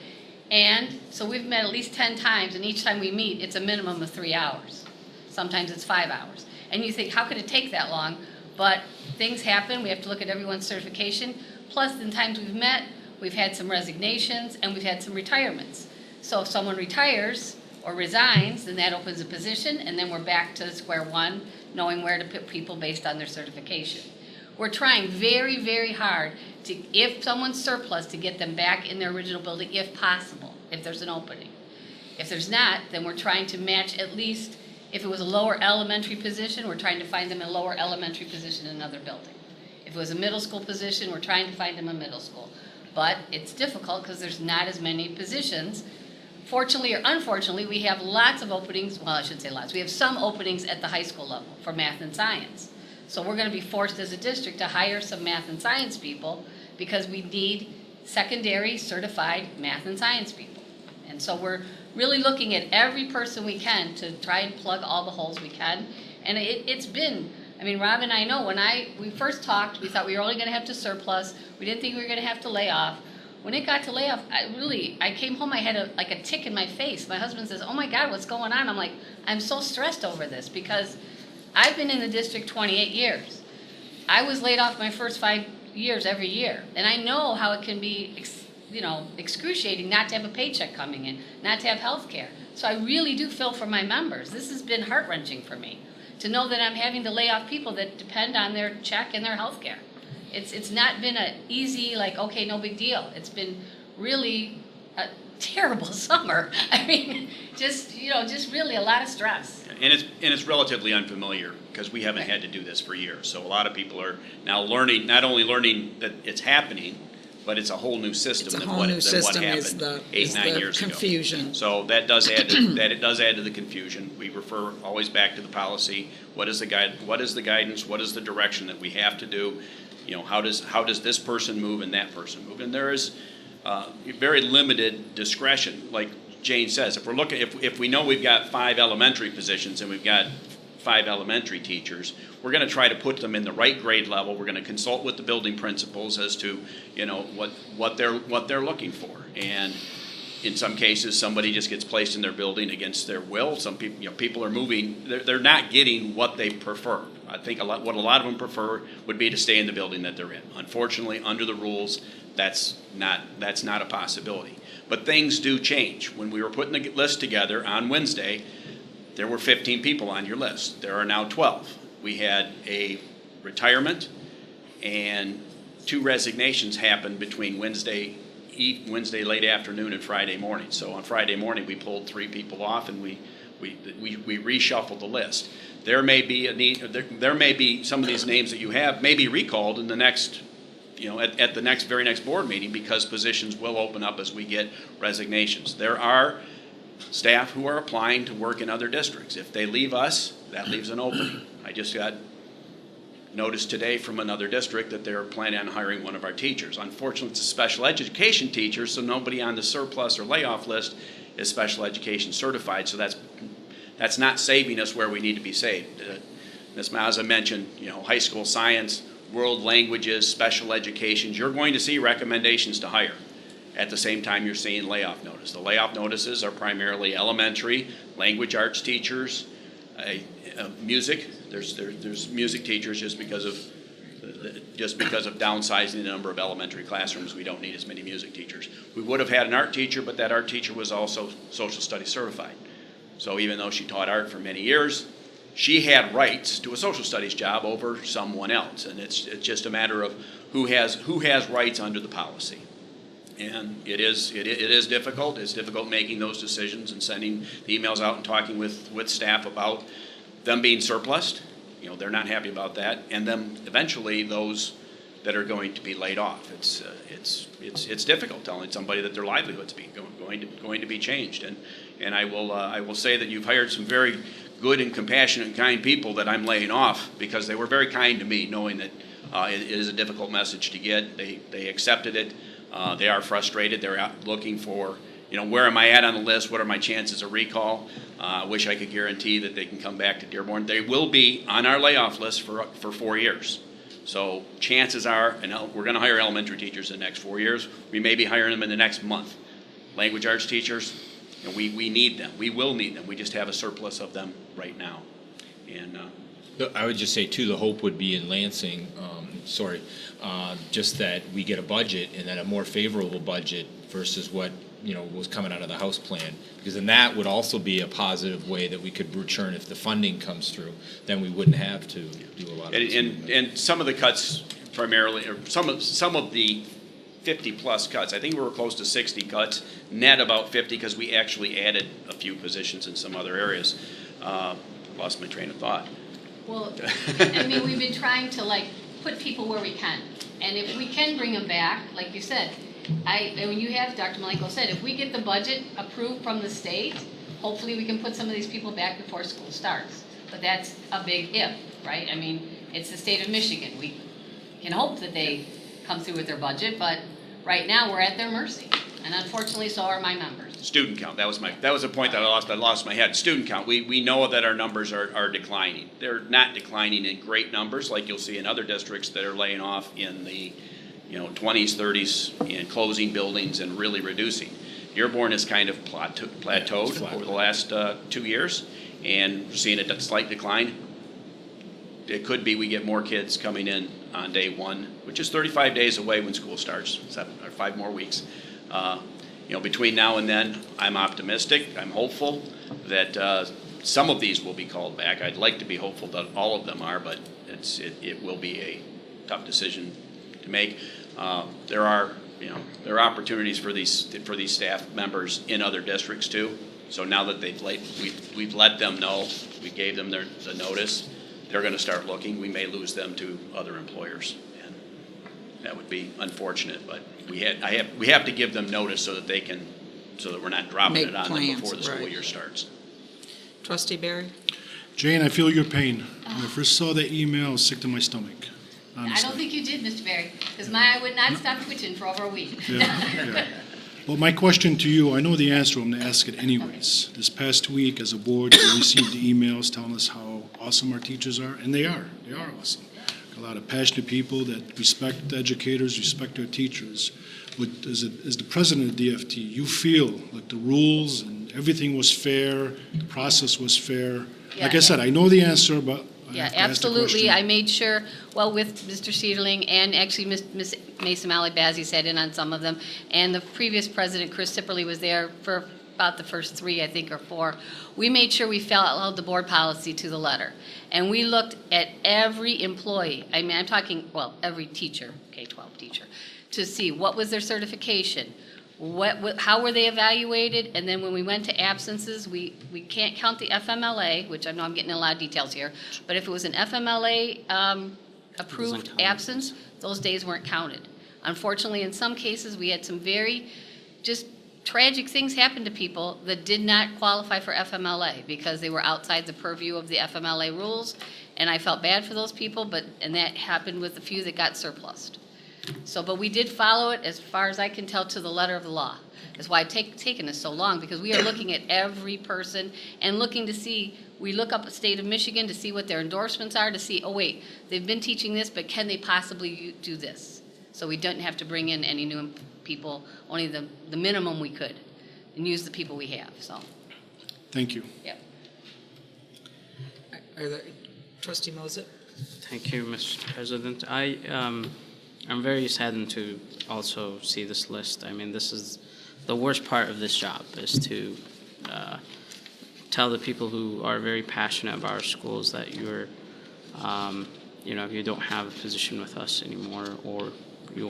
And so we've met at least 10 times, and each time we meet, it's a minimum of 3 hours. Sometimes it's 5 hours. And you think, how could it take that long? But things happen, we have to look at everyone's certification. Plus, in times we've met, we've had some resignations, and we've had some retirements. So if someone retires or resigns, then that opens a position, and then we're back to square one, knowing where to put people based on their certification. We're trying very, very hard to, if someone's surplus, to get them back in their original building if possible, if there's an opening. If there's not, then we're trying to match at least, if it was a lower elementary position, we're trying to find them a lower elementary position in another building. If it was a middle school position, we're trying to find them a middle school. But it's difficult because there's not as many positions. Fortunately or unfortunately, we have lots of openings, well, I shouldn't say lots, we have some openings at the high school level for math and science. So we're going to be forced as a district to hire some math and science people because we need secondary certified math and science people. And so we're really looking at every person we can to try and plug all the holes we can. And it's been, I mean, Rob and I know when we first talked, we thought we were only going to have to surplus. We didn't think we were going to have to lay off. When it got to layoff, I came home, I had a tick in my face. My husband says, "Oh my God, what's going on?" I'm like, I'm so stressed over this because I've been in the district 28 years. I was laid off my first 5 years every year. And I know how it can be, excruciating not to have a paycheck coming in, not to have health care. So I really do feel for my members. This has been heart-wrenching for me to know that I'm having to lay off people that depend on their check and their health care. It's not been an easy, okay, no big deal. It's been really a terrible summer. I mean, just really a lot of stress. And it's relatively unfamiliar because we haven't had to do this for years. So a lot of people are now learning, not only learning that it's happening, but it's a whole new system than what happened 8-9 years ago. Confusion. So that does add to the confusion. We refer always back to the policy. What is the guidance? What is the direction that we have to do? How does this person move and that person move? And there is very limited discretion, like Jane says. If we know we've got 5 elementary positions and we've got 5 elementary teachers, we're going to try to put them in the right grade level. We're going to consult with the building principals as to what they're looking for. And in some cases, somebody just gets placed in their building against their will. Some people, people are moving, they're not getting what they prefer. I think what a lot of them prefer would be to stay in the building that they're in. Unfortunately, under the rules, that's not a possibility. But things do change. When we were putting the list together on Wednesday, there were 15 people on your list. There are now 12. We had a retirement and 2 resignations happened between Wednesday late afternoon and Friday morning. So on Friday morning, we pulled 3 people off and we reshuffled the list. There may be a need. There may be some of these names that you have may be recalled in the next, at the very next board meeting, because positions will open up as we get resignations. There are staff who are applying to work in other districts. If they leave us, that leaves an opening. I just got notice today from another district that they're planning on hiring one of our teachers. Unfortunately, it's a special education teacher, so nobody on the surplus or layoff list is special education certified, so that's not saving us where we need to be saved. Ms. Mazza mentioned, high school science, world languages, special educations. You're going to see recommendations to hire. At the same time, you're seeing layoff notice. The layoff notices are primarily elementary, language arts teachers, music. There's music teachers just because of downsizing the number of elementary classrooms. We don't need as many music teachers. We would have had an art teacher, but that art teacher was also social studies certified. So even though she taught art for many years, she had rights to a social studies job over someone else, and it's just a matter of who has rights under the policy. And it is difficult. It's difficult making those decisions and sending the emails out and talking with staff about them being surplused. They're not happy about that, and then eventually those that are going to be laid off. It's difficult telling somebody that their livelihood's going to be changed. And I will say that you've hired some very good and compassionate and kind people that I'm laying off, because they were very kind to me, knowing that it is a difficult message to get. They accepted it. They are frustrated. They're out looking for, where am I at on the list? What are my chances of recall? I wish I could guarantee that they can come back to Dearborn. They will be on our layoff list for 4 years. So chances are, and we're going to hire elementary teachers in the next 4 years. We may be hiring them in the next month. Language arts teachers, we need them. We will need them. We just have a surplus of them right now. And I would just say, too, the hope would be in Lansing, just that we get a budget and then a more favorable budget versus what, was coming out of the House plan. Because then that would also be a positive way that we could return if the funding comes through. Then we wouldn't have to do a lot of this. And some of the cuts primarily, or some of the 50-plus cuts, I think we were close to 60 cuts, net about 50, because we actually added a few positions in some other areas. Lost my train of thought. Well, we've been trying to put people where we can. And if we can bring them back, like you said, when you have, Dr. Malenko said, if we get the budget approved from the state, hopefully we can put some of these people back before school starts. But that's a big if, right? It's the state of Michigan. We can hope that they come through with their budget, but right now we're at their mercy. And unfortunately, so are my members. Student count, that was a point that I lost my head. Student count, we know that our numbers are declining. They're not declining in great numbers like you'll see in other districts that are laying off in the 20s, 30s, and closing buildings and really reducing. Dearborn has kind of plateaued over the last 2 years, and we're seeing a slight decline. It could be we get more kids coming in on day 1, which is 35 days away when school starts, 7 or 5 more weeks. Between now and then, I'm optimistic. I'm hopeful that some of these will be called back. I'd like to be hopeful that all of them are, but it will be a tough decision to make. There are opportunities for these staff members in other districts too. So now that we've let them know, we gave them the notice, they're going to start looking. We may lose them to other employers, and that would be unfortunate. But we have to give them notice so that we're not dropping Make it on plans, them before the school right. year starts. Trustee Barry? Jane, I feel your pain. When I first saw that email, I was sick to my stomach. I Honestly. don't think you did, Mr. Barry, because I would not stop twitching for over a week. Yeah. Well, my question to you, I know the answer, I'm going to ask it anyways. This past week, as a board, we received the emails telling us how awesome our teachers are, and they are awesome. a lot of passionate people that respect the educators, respect their teachers. As the president of DFT, you feel like the rules and everything was fair, the process was fair? Like I said, I know the answer, but I Yeah, have to ask the absolutely. question. I made sure, well, with Mr. Seederling and actually Ms. Mason Malibazzi sat in on some of them. And the previous president, Chris Sipperly, was there for about the first 3, I think, or 4. We made sure we followed the board policy to the letter. And we looked at every employee. I mean, I'm talking, well, every teacher, K-12 teacher, to see what was their certification, how were they evaluated, and then when we went to absences, we can't count the FMLA, which I know I'm getting a lot of details here, but if it was an FMLA approved count. absence, those days weren't counted. Unfortunately, in some cases, we had some very just tragic things happen to people that did not qualify for FMLA because they were outside the purview of the FMLA rules, and I felt bad for those people, and that happened with a few that got surplused. So, but we did follow it, as far as I can tell, to the letter of the law. That's why it's taken us so long, because we are looking at every person and looking to see, we look up the state of Michigan to see what their endorsements are, to see, oh wait, they've been teaching this, but can they possibly do this? So we didn't have to bring in any new people, only the minimum we could, and use the people we have, so, Thank you. yep. Are there, Trustee Moses? Thank you, Mr. President. I'm very saddened to also see this list. I mean, this is the worst part of this job, is to tell the people who are very passionate about our schools that you're, you don't have a position with us anymore, or you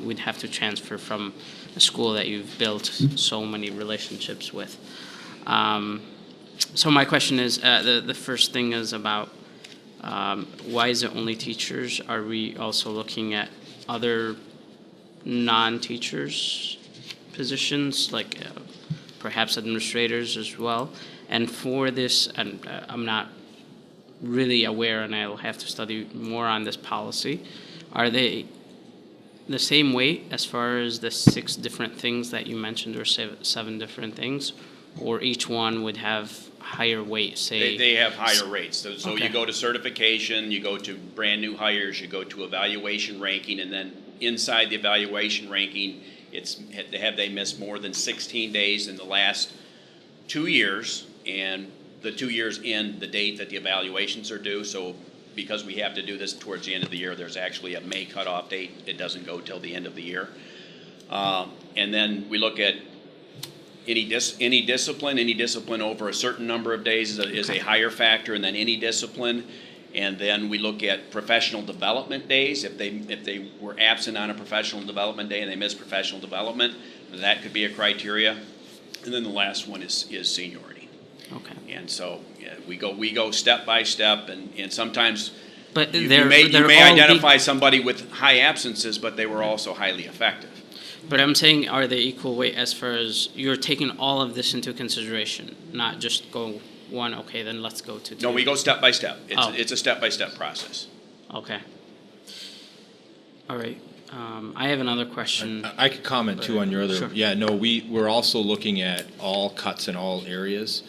would have to transfer from a school that you've built so many relationships with. So my question is, the first thing is about why is it only teachers? Are we also looking at other non-teachers positions, like perhaps administrators as well? And for this, and I'm not really aware, and I'll have to study more on this policy, are they the same weight as far as the 6 different things that you mentioned, or 7 different things, or each one would have higher weight, say? They have higher rates. So Okay. you go to certification, you go to brand new hires, you go to evaluation ranking, and then inside the evaluation ranking, have they missed more than 16 days in the last 2 years, and the 2 years end the date that the evaluations are due. So because we have to do this towards the end of the year, there's actually a May cutoff date. It doesn't go till the end of the year. And then we look at any discipline over a certain number of days is a higher factor, and then any discipline. And then we look at professional development days. If they were absent on a professional development day and they missed professional development, that could be a criteria. And then the last one is seniority. Okay. And so we go step by step, and sometimes But you they're may all identify somebody with high absences, but they were also highly effective. But I'm saying, are they equal weight as far as you're taking all of this into consideration, not just go 1, okay, then let's go to 2? No, we go step by step. Oh. It's a step-by-step process. Okay. All right. I have another question. I could comment too on your other. Sure. Yeah, no, we're also looking at all cuts in all areas.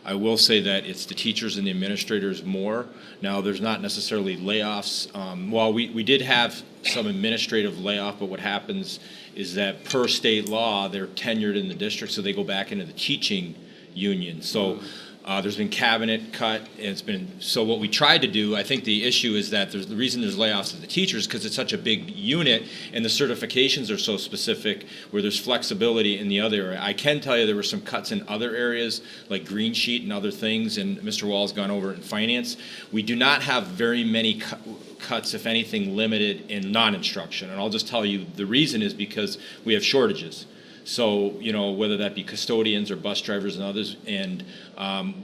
I will say that it's the teachers and the administrators more. Now, there's not necessarily layoffs. Well, we did have some administrative layoff, but what happens is that per state law, they're tenured in the district, so they go back into the teaching union. So there's been cabinet cut, and it's been, so what we tried to do, I think the issue is that the reason there's layoffs of the teachers because it's such a big unit and the certifications are so specific where there's flexibility in the other area. I can tell you there were some cuts in other areas like Green Sheet and other things, and Mr. Wall's gone over it in finance. We do not have very many cuts, if anything, limited in non-instruction. And I'll just tell you the reason is because we have shortages. So, whether that be custodians or bus drivers and others, and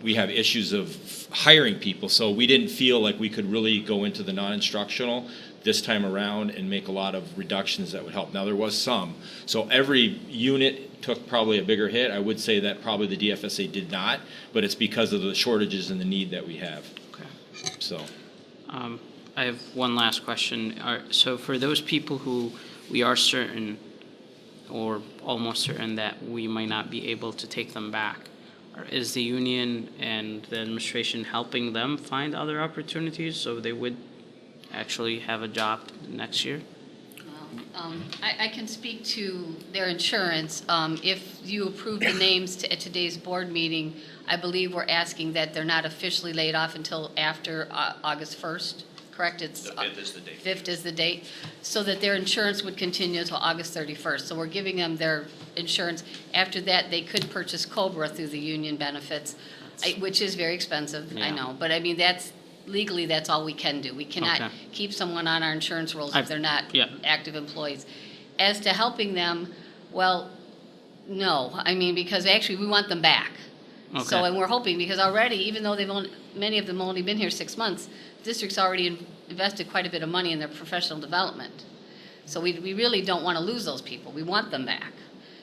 we have issues of hiring people. So we didn't feel like we could really go into the non-instructional this time around and make a lot of reductions that would help. Now, there was some. So every unit took probably a bigger hit. I would say that probably the DFSA did not, but it's because of the shortages and the need that we have. Okay. So. I have one last question. So for those people who we are certain or almost certain that we might not be able to take them back, is the union and the administration helping them find other opportunities so they would actually have a job next year? I can speak to their insurance. If you approve the names at today's board meeting, I believe we're asking that they're not officially laid off until after August 1st, correct? It's The 5th is the date. 5th is the date, so that their insurance would continue until August 31st. So we're giving them their insurance. After that, they could purchase COBRA through the union benefits, which is very expensive, I Yeah. know. But I mean, legally, that's all we can do. We cannot Okay. keep someone on our insurance rolls if they're not yeah. active employees. As to helping them, well, no. I mean, because actually, we want them back. So, Okay. and we're hoping, because already, even though many of them only been here 6 months, the district's already invested quite a bit of money in their professional development. So we really don't want to lose those people. We want them back.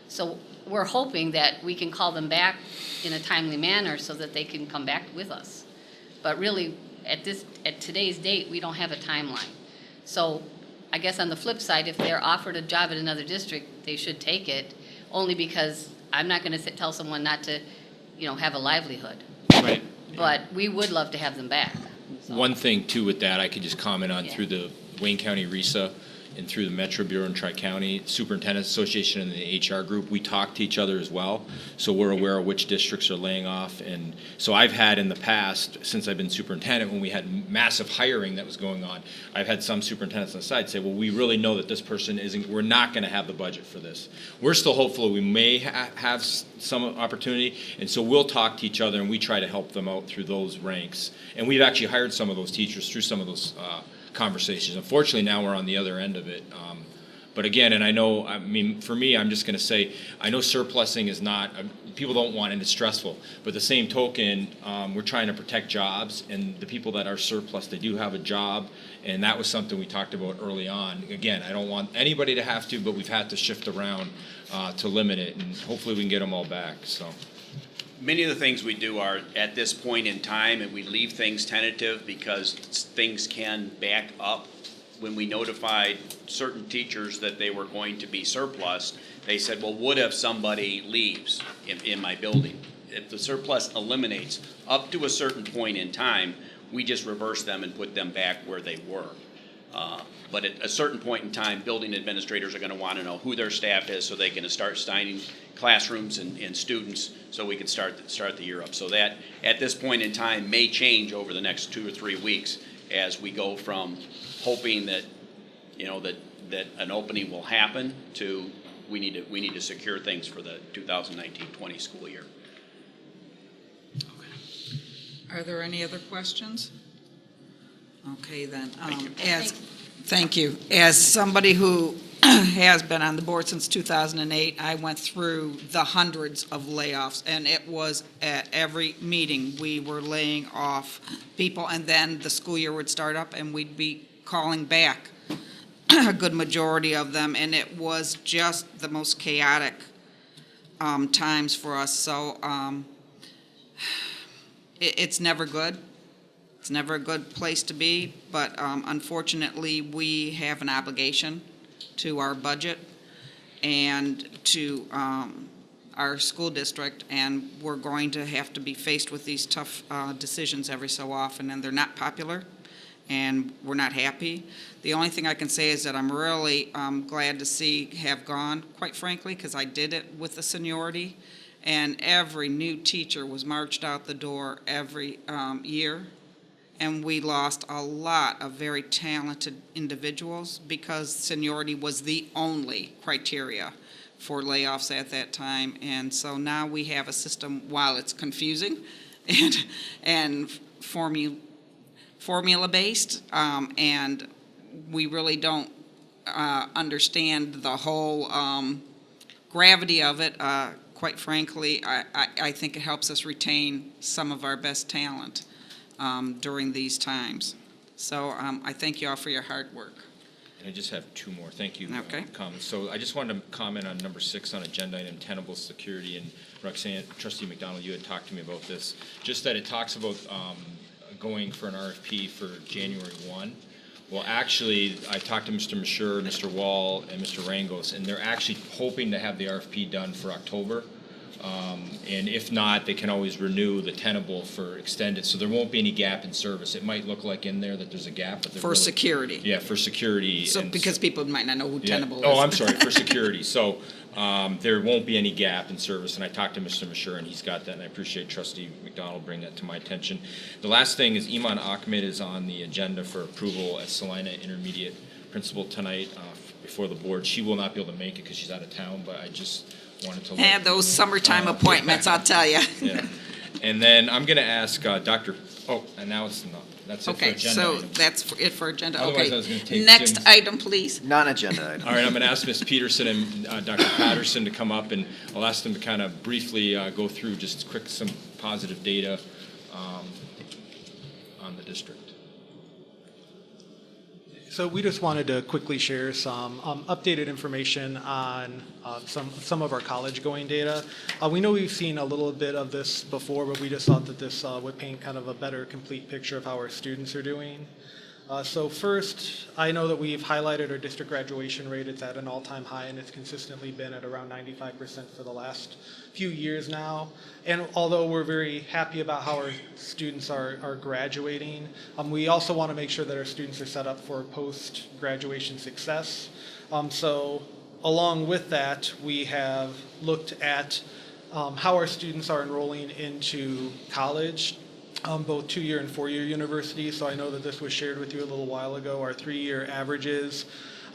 So we're hoping that we can call them back in a timely manner so that they can come back with us. But really, at today's date, we don't have a timeline. So I guess on the flip side, if they're offered a job at another district, they should take it, only because I'm not going to tell someone not to, have a livelihood. Right. But we would love to have them back. So- One thing too with that, I could just comment on Yeah. through the Wayne County RISA and through the Metro Bureau and Tri-County Superintendent Association and the HR group, we talk to each other as well. So we're aware of which districts are laying off. And so I've had in the past, since I've been superintendent, when we had massive hiring that was going on, I've had some superintendents on the side say, well, we really know that this person we're not going to have the budget for this. We're still hopeful we may have some opportunity. And so we'll talk to each other and we try to help them out through those ranks. And we've actually hired some of those teachers through some of those conversations. Unfortunately, now we're on the other end of it. But again, and I mean, for me, I'm just going to say, I know surplusing is not, people don't want it, and it's stressful. But the same token, we're trying to protect jobs, and the people that are surplus, they do have a job, and that was something we talked about early on. Again, I don't want anybody to have to, but we've had to shift around to limit it, and hopefully we can get them all back, so. Many of the things we do are at this point in time, and we leave things tentative because things can back up. When we notified certain teachers that they were going to be surplus, they said, well, what if somebody leaves in my building? If the surplus eliminates up to a certain point in time, we just reverse them and put them back where they were. But at a certain point in time, building administrators are going to want to know who their staff is so they can start assigning classrooms and students so we can start the year up. So that, at this point in time, may change over the next 2 or 3 weeks as we go from hoping that, that an opening will happen to we need to secure things for the 2019-20 school year. Are there any other questions? Okay, then. Thank you. Thank you. As somebody who has been on the board since 2008, I went through the hundreds of layoffs, and it was at every meeting, we were laying off people, and then the school year would start up, and we'd be calling back a good majority of them, and it was just the most chaotic times for us. So it's never good. It's never a good place to be, but unfortunately, we have an obligation to our budget and to our school district, and we're going to have to be faced with these tough decisions every so often, and they're not popular, and we're not happy. The only thing I can say is that I'm really glad to see have gone, quite frankly, because I did it with the seniority, and every new teacher was marched out the door every year. And we lost a lot of very talented individuals because seniority was the only criteria for layoffs at that time. And so now we have a system, while it's confusing and formula-based, and we really don't understand the whole gravity of it. Quite frankly, I think it helps us retain some of our best talent during these times. So I thank you all for your hard work. And I just have two more. Thank you. Okay. Comments. So I just wanted to comment on number 6 on agenda item tenable security. And Roxanne, Trustee McDonald, you had talked to me about this. Just that it talks about going for an RFP for January 1. Well, actually, I talked to Mr. Mashur, Mr. Wall, and Mr. Rangos, and they're actually hoping to have the RFP done for October. And if not, they can always renew the tenable for extended, so there won't be any gap in service. It might look like in there that there's a gap, but there For really- security. Yeah, for security. So, and because people might not know who yeah. Tenable is. Oh, I'm sorry, for security. So there won't be any gap in service, and I talked to Mr. Mashur, and he's got that, and I appreciate Trustee McDonald bringing that to my attention. The last thing is Iman Ahmed is on the agenda for approval as Salina Intermediate Principal tonight before the board. She will not be able to make it because she's out of town, but I just wanted to And those summertime appointments, I'll tell you. Yeah. And then I'm going to ask and now it's not. That's it for Okay, agenda so items. that's it for agenda, Otherwise, okay. I was gonna take Next Jim's- item, please. Non-agenda item. All right, I'm going to ask Ms. Peterson and Dr. Patterson to come up, and I'll ask them to kind of briefly go through just quick some positive data on the district. So we just wanted to quickly share some updated information on some of our college-going data. We know we've seen a little bit of this before, but we just thought that this would paint kind of a better, complete picture of how our students are doing. So first, I know that we've highlighted our district graduation rate. It's at an all-time high, and it's consistently been at around 95% for the last few years now. And although we're very happy about how our students are graduating, we also want to make sure that our students are set up for post-graduation success. So along with that, we have looked at how our students are enrolling into college, both 2-year and 4-year universities. So I know that this was shared with you a little while ago, our 3-year averages.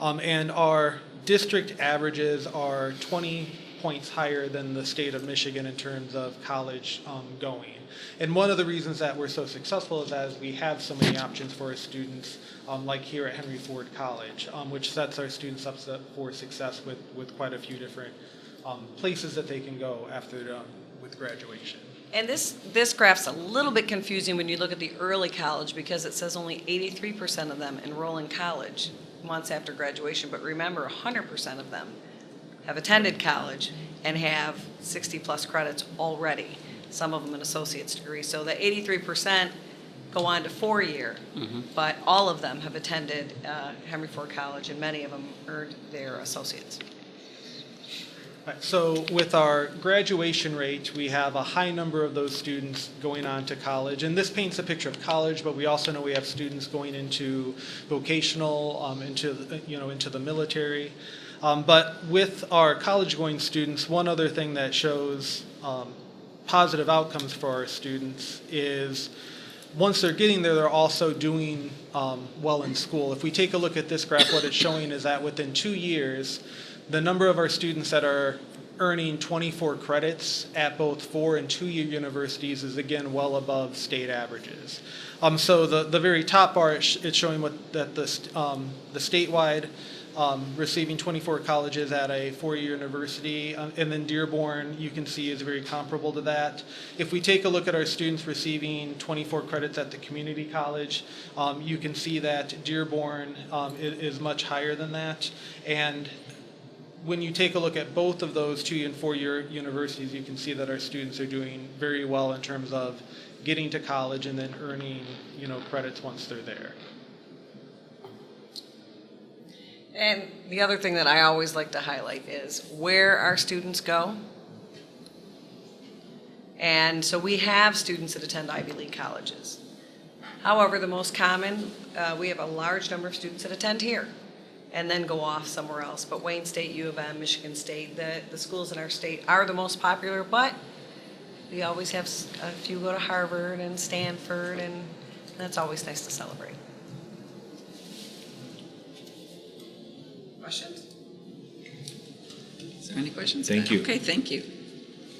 And our district averages are 20 points higher than the state of Michigan in terms of college going. And one of the reasons that we're so successful is as we have so many options for our students, like here at Henry Ford College, which sets our students up for success with quite a few different places that they can go after with graduation. And this graph's a little bit confusing when you look at the early college because it says only 83% of them enroll in college months after graduation. But remember, 100% of them have attended college and have 60-plus credits already, some of them an associate's degree. So the 83% go on to 4-year, but all of them have attended Henry Ford College, and many of them earned their associates. So with our graduation rate, we have a high number of those students going on to college. And this paints a picture of college, but we also know we have students going into vocational, into the military. But with our college-going students, one other thing that shows positive outcomes for our students is once they're getting there, they're also doing well in school. If we take a look at this graph, what it's showing is that within 2 years, the number of our students that are earning 24 credits at both 4- and 2-year universities is again well above state averages. So the very top bar, it's showing that the statewide receiving 24 colleges at a 4-year university, and then Dearborn, you can see, is very comparable to that. If we take a look at our students receiving 24 credits at the community college, you can see that Dearborn is much higher than that. And when you take a look at both of those 2- and 4-year universities, you can see that our students are doing very well in terms of getting to college and then earning, credits once they're there. And the other thing that I always like to highlight is where our students go. And so we have students that attend Ivy League colleges. However, the most common, we have a large number of students that attend here and then go off somewhere else. But Wayne State, U of M, Michigan State, the schools in our state are the most popular, but we always have a few go to Harvard and Stanford, and that's always nice to celebrate. Questions? Is there any questions? Thank you. Okay, thank you.